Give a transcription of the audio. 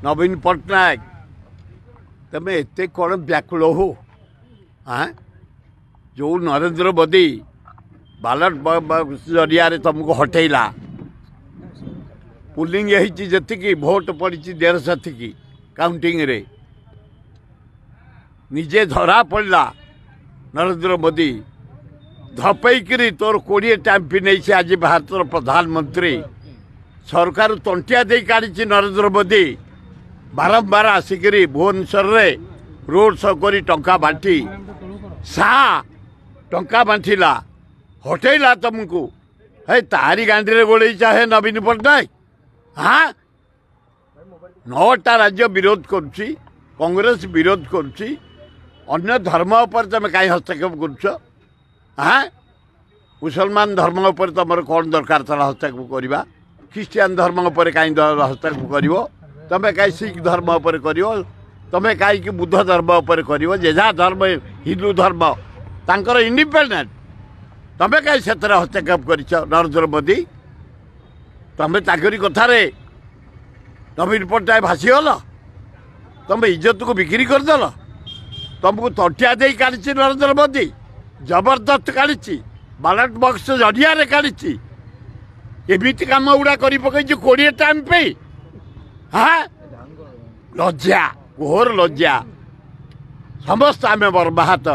नवीन पट्टनायक तमें एत कौन व्याकुल हो हाँ जो नरेंद्र मोदी बालट जरिया तुमको हटेला पुलिंग जी भोट पड़ी 150 की काउंटिंग रे निजे धरा पड़ा नरेंद्र मोदी धपईकरी तोर 20 टाइम नहीं आज भारत प्रधानमंत्री सरकार तंटिया दे काढ़ी नरेंद्र मोदी बारंबार आसिक भुवनेश्वर रे रोड शो कर टंका बांटी सा टंका बांटिला हटेला तुमको है तारी गांधी गोड़े चाहे नवीन पट्टनायक हाँ 9टा राज्य विरोध करुच्ची कांग्रेस विरोध करुच्ची अन्य धर्म पर तुम कहीं हस्तक्षेप कर हाँ मुसलमान धर्म पर तुम कौन दरकार था हस्तक्षेप करवा ख्रीस्टियान धर्म पर कहीं हस्तक्षेप कर तुम कहीं सिख धर्म पर कर तुम कहीं बुद्ध धर्म पर कर जेजा धर्म हिंदू धर्म तांकर इंडिपेंडेंट तुम कहीं से हस्तक्षेप कर नरेंद्र मोदी तुम ताकरी कथार नवीन पट्टनायक भासीगल तुम इज्जत को बिक्री करदेल तुमको तंटिया दे काढ़ी नरेंद्र मोदी जबरदस्त काढ़ी बालट बक्स जरिया काढ़ी एमती कम गुड़ा कर पकई 20 टाइम पे हाँ लज्जा घोर लज्जा समस्त आम बर्बाहत।